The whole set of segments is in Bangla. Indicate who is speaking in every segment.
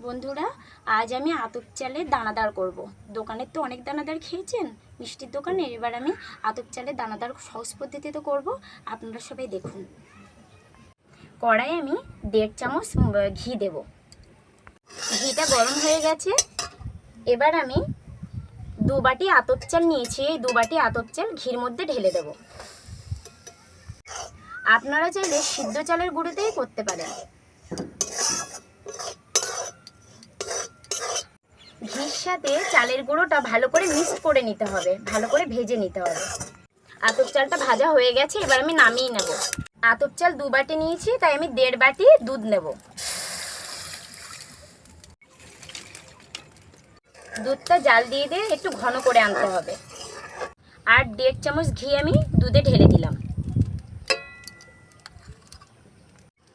Speaker 1: বন্ধুরা, আজ আমি আতপ চালের দানাদার করব। দোকানের তো অনেক দানাদার খেয়েছেন মিষ্টির দোকানে, এবার আমি আতপ চালের দানাদার সহজ পদ্ধতিতে করব। আপনারা সবাই দেখুন। কড়াই আমি 1.5 চামচ ঘি দেব। ঘিটা গরম হয়ে গেছে। এবার আমি 2 বাটি আতপ চাল নিয়েছি। এই 2 বাটি আতপ চাল ঘির মধ্যে ঢেলে দেব। আপনারা চাইলে সিদ্ধ চালের গুঁড়োতেই করতে পারেন। ঘির সাথে চালের গুঁড়োটা ভালো করে মিক্স করে নিতে হবে, ভালো করে ভেজে নিতে হবে। আতপ চালটা ভাজা হয়ে গেছে, এবার আমি নামিয়ে নেব। আতপ চাল 2 বাটি নিয়েছি, তাই আমি 1.5 বাটি দুধ নেব। দুধটা জাল দিয়ে একটু ঘন করে আনতে হবে। আর 1.5 চামচ ঘি আমি দুধে ঢেলে দিলাম।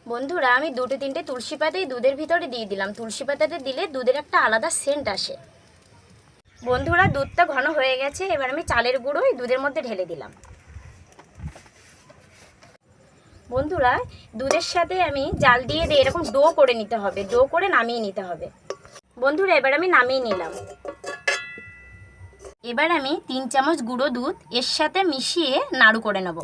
Speaker 1: বন্ধুরা, আমি 2-3টে তুলসী পাতাই দুধের ভিতরে দিয়ে দিলাম। তুলসী পাতাটা দিলে দুধের একটা আলাদা সেন্ট আসে। বন্ধুরা, দুধটা ঘন হয়ে গেছে, এবার আমি চালের গুঁড়ো এই দুধের মধ্যে ঢেলে দিলাম। বন্ধুরা, দুধের সাথে আমি জাল দিয়ে এরকম ডো করে নিতে হবে, ডো করে নামিয়ে নিতে হবে। বন্ধুরা, এবার আমি নামিয়ে নিলাম। এবার আমি 3 চামচ গুঁড়ো দুধ এর সাথে মিশিয়ে নাড়ু করে নেব।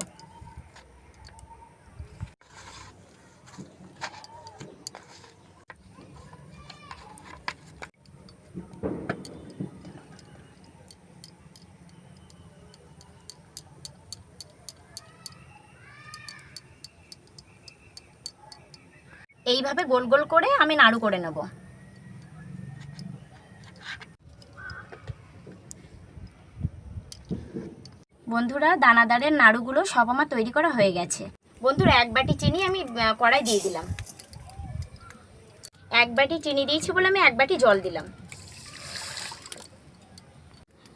Speaker 1: এইভাবে গোল গোল করে আমি নাড়ু করে নেব। বন্ধুরা, দানাদারের নাড়ুগুলো সব আমার তৈরি করা হয়ে গেছে। বন্ধুরা, 1 বাটি চিনি আমি কড়াই দিয়ে দিলাম। 1 বাটি চিনি দিয়েছি বলে আমি 1 বাটি জল দিলাম।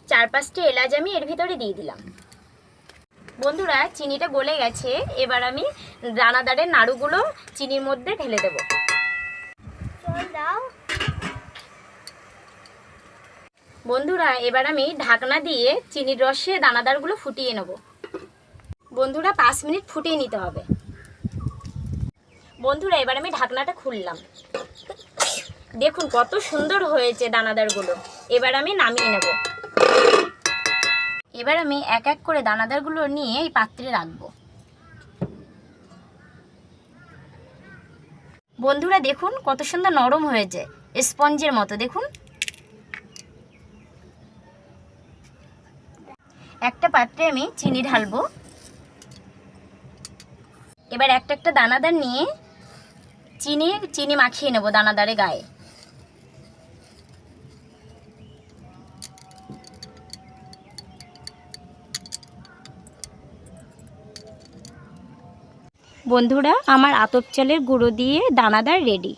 Speaker 1: 4-5টে এলাচ আমি এর ভিতরে দিয়ে দিলাম। বন্ধুরা, চিনিটা গলে গেছে, এবার আমি দানাদারের নাড়ুগুলো চিনির মধ্যে ঢেলে দেব। বন্ধুরা, এবার আমি ঢাকনা দিয়ে চিনির রসে দানাদারগুলো ফুটিয়ে নেব। বন্ধুরা, 5 মিনিট ফুটিয়ে নিতে হবে। বন্ধুরা, এবার আমি ঢাকনাটা খুললাম। দেখুন কত সুন্দর হয়েছে দানাদারগুলো। এবার আমি নামিয়ে নেব। এবার আমি এক এক করে দানাদারগুলো নিয়ে এই পাত্রে রাখবো। বন্ধুরা, দেখুন কত সুন্দর নরম হয়েছে, স্পঞ্জের মতো। দেখুন, একটা পাত্রে আমি চিনি ঢালবো। এবার একটা একটা দানাদার নিয়ে চিনি মাখিয়ে নেব দানাদারে গায়ে। বন্ধুরা, আমার আতপ চালের গুঁড়ো দিয়ে দানাদার রেডি।